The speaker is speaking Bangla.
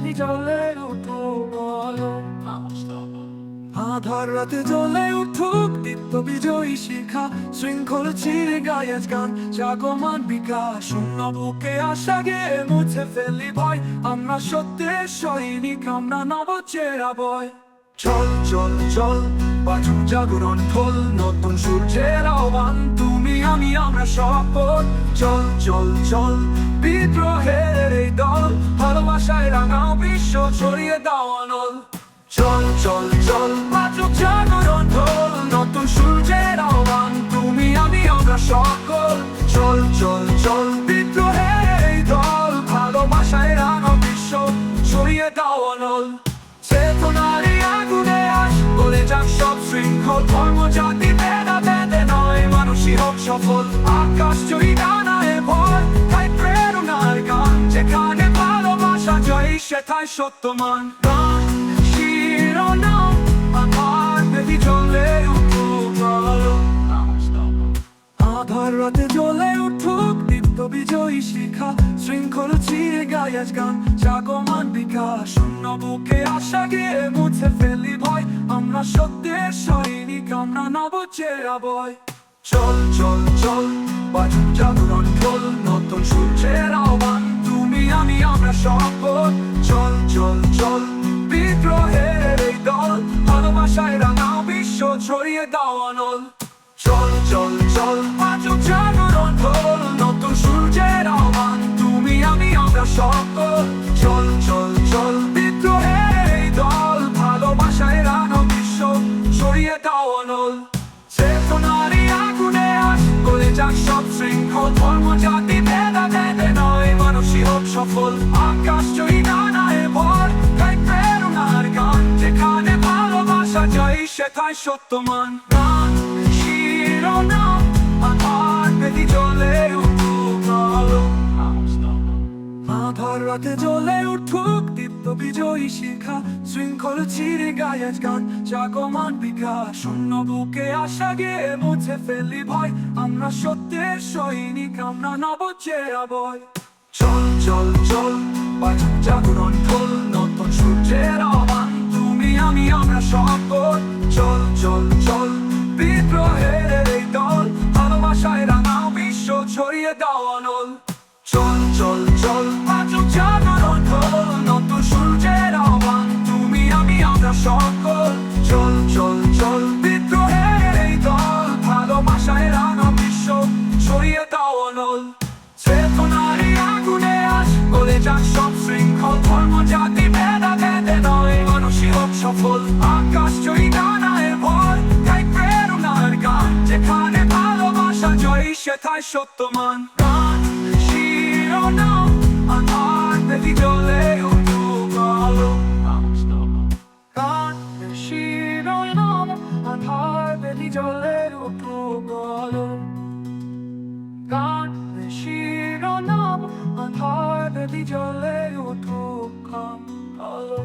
বেলি জ্বলে উঠুক আলো। আধার রাতে জ্বলে উঠুক দীপ্ত বিজয়ী শিখা, শৃঙ্খল ছিঁড়ে গায়ে গান জাগমান বিকাশ। শূন্য বুকে আশা গেয়ে মুছে ফেলি ভয়, আমরা সত্যের সৈনিক, আমরা নবচেরা বয়। চল চল চল বাজুক জাগরণ ঢোল, নতুন সূর্যের আহ্বান, তুমি আমি আমরা শপথ। চল চল চল বিদ্রোহের এই দল, ভালোবাসায় রাঙাও বিশ্ব, ছড়িয়ে দাও অনল। চল চল চল বাজুক জাগরণ ঢোল, নতুন সূর্যের আহ্বান, তুমি আমি আমরা সকল। চল চল চল বিদ্রোহের এই দল, ভালোবাসায় রাঙাও বিশ্ব, ছড়িয়ে দাও অনল। চেতনারই আগুনে আস গলে যাক সব শৃঙ্খল, ধর্ম জাতি ভেদাভেদে নয়, মানুষই হোক সফল। আকাশ জয়ী ডানায় ভয়, তাই প্রেরণার গান, যেখানে ভালোবাসা জয়ী সেথায় সত্যমান। গান শিরোনাম আমার বেলি জ্বলে উঠুক আলো। আধার রাতে জ্বলে উঠুক দীপ্ত বিজয়ী শিখা, শৃঙ্খল ছিঁড়ে গায়ে গান জাগমান বিকাশ। শূন্য বুকে আশা গেয়ে মুছে ফেলি ভয়, আমরা সত্যের সৈনিক, আমরা নবচেরা বয়। চল চল চল বাজুক জাগরণ ঢোল, নতুন সূর্যের আহ্বান, তুমি আমি আমরা শপথ। চল চল চল বিদ্রোহের এই দল, ভালোবাসায় রাঙাও বিশ্ব, ছড়িয়ে দাও অনল। চল চল চল বাজুক জাগরণ ঢোল, নতুন সূর্যের আহ্বান, তুমি আমি আমরা সকল। চল চল চল বিদ্রোহের এই দল, ভালোবাসায় রাঙাও বিশ্ব, ছড়িয়ে দাও অনল। চেতনারই আগুনে আস গলে যাক সব শৃঙ্খল, ধর্ম জাতি ভেদাভেদে নয়, মানুষই হোক সফল। আকাশ জয়ী ডানায় ভর, তাই প্রেরণার গান, যেখানে ভালোবাসা জয়ী সেথায় সত্যমান। গান শিরোনাম আমার বেলি জ্বলে উঠুক আলো। আধার রাতে জ্বলে উঠুক দীপ্ত বিজয়ী শিখা, শৃঙ্খল ছিঁড়ে গায়ে গান জাগমান বিকাশ। শূন্য বুকে আশা গেয়ে মুছে ফেলি ভয়, আমরা সত্যের সৈনিক, আমরা নবচেরা বয়। চল চল চল বাজুক জাগরণ ঢোল, নতুন সূর্যের আহ্বান, তুমি আমি আমরা শপথ। চল চল চল বিদ্রোহের এই দল, ভালোবাসায় রাঙাও বিশ্ব, ছড়িয়ে দাও অনল। চল চল চল বাজুক জাগরণ ঢোল, নতুন সূর্যের আহ্বান, তুমি আমি আমরা সকল। চল চল চল বিদ্রোহের এই দল, ভালোবাসায় রাঙাও বিশ্ব, ছড়িয়ে দাও অনল। চেতনারই আগুনে আস গলে যাক সব শৃঙ্খল, ধর্ম জাতি ভেদাভেদে নয়, মানুষই হোক সফল। আকাশ জয়ী ডানায় ভর, তাই প্রেরণার গান, যেখানে ভালোবাসা জয়ী সেথায় সত্যমান। গান শিরোনাম আমার বেলি জ্বলে উঠুক আলো। গান শিরোনাম আমার বেলি জ্বলে উঠুক আলো। গান শিরোনাম আমার বেলি জ্বলে উঠুক আলো।